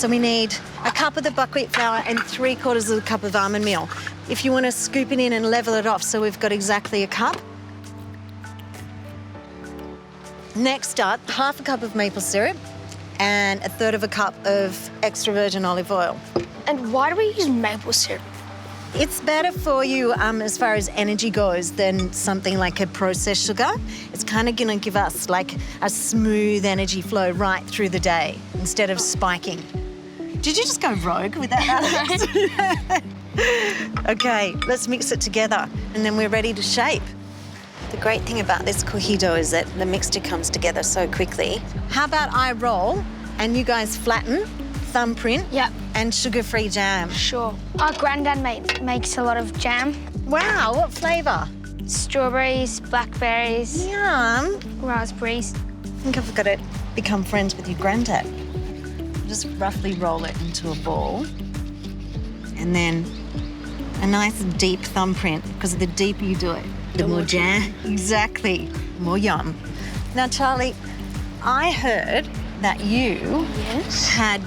So we need a cup of the buckwheat flour and 3/4 of a cup of almond meal. If you want to scoop it in and level it off so we've got exactly a cup. Next up, 1/2 cup of maple syrup and 1/3 of a cup of extra virgin olive oil. And why do we use maple syrup? It's better for you as far as energy goes than something like a processed sugar. It's kind of going to give us like a smooth energy flow right through the day instead of spiking. Did you just go rogue with that? Okay, let's mix it together and then we're ready to shape. The great thing about this cookie dough is that the mixture comes together so quickly. How about I roll and you guys flatten, thumbprint, Yep. and sugar-free jam? Sure. Our granddad makes a lot of jam. Wow, what flavour? Strawberries, blackberries, Yum. raspberries. I think I've got to become friends with your granddad. Just roughly roll it into a ball. And then a nice deep thumbprint, because the deeper you do it, the more jam. Exactly. More yum. Now, Charlie, I heard that you Yes. had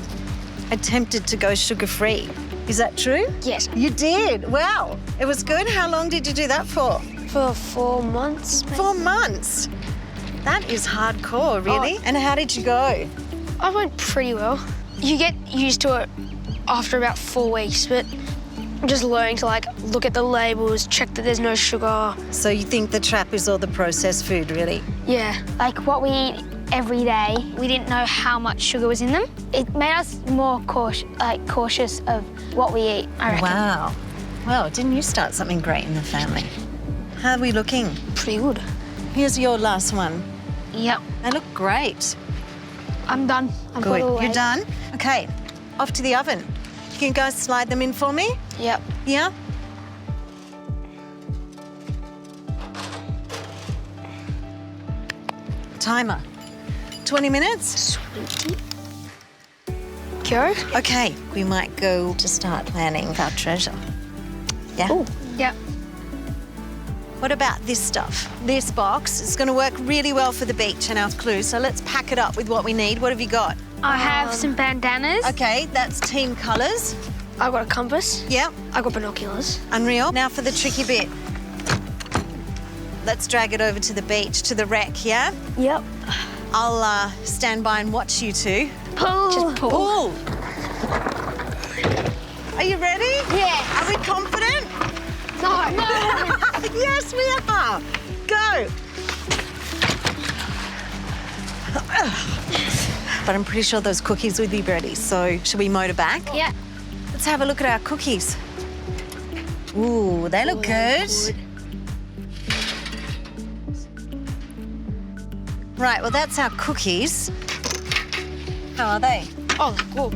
attempted to go sugar-free. Is that true? Yes. You did? Wow. It was good. How long did you do that for? For 4 months. Maybe. 4 months. That is hardcore, really. Oh. And how did you go? I went pretty well. You get used to it after about 4 weeks, but just learning to like look at the labels, check that there's no sugar. So you think the trap is all the processed food, really? Yeah. Like what we eat every day, we didn't know how much sugar was in them. It made us more cautious of what we eat, I reckon. Wow. Well, didn't you start something great in the family? How are we looking? Pretty good. Here's your last one. Yep. They look great. I'm done. I've got it Good. away. You're done? Okay. Off to the oven. Can you guys slide them in for me? Yep. Yeah? Timer. 20 minutes? 20. Go. Okay, we might go to start planning our treasure. Yeah? Oh. Yep. What about this stuff? This box is going to work really well for the beach and our clue, so let's pack it up with what we need. What have you got? I have some bandanas. Okay, that's team colours. I've got a compass. Yep, I've got binoculars. unreal. Now for the tricky bit. Let's drag it over to the beach, to the wreck, yeah? Yep. I'll stand by and watch you two. Pull. Just pull. Pull! Are you ready? Yeah. Are we confident? No. No. Yes, we are. Go. But I'm pretty sure those cookies would be ready, so should we motor back? Yeah. Let's have a look at our cookies. Ooh, they look good. Right, well, that's our cookies. How are they? Oh, cool.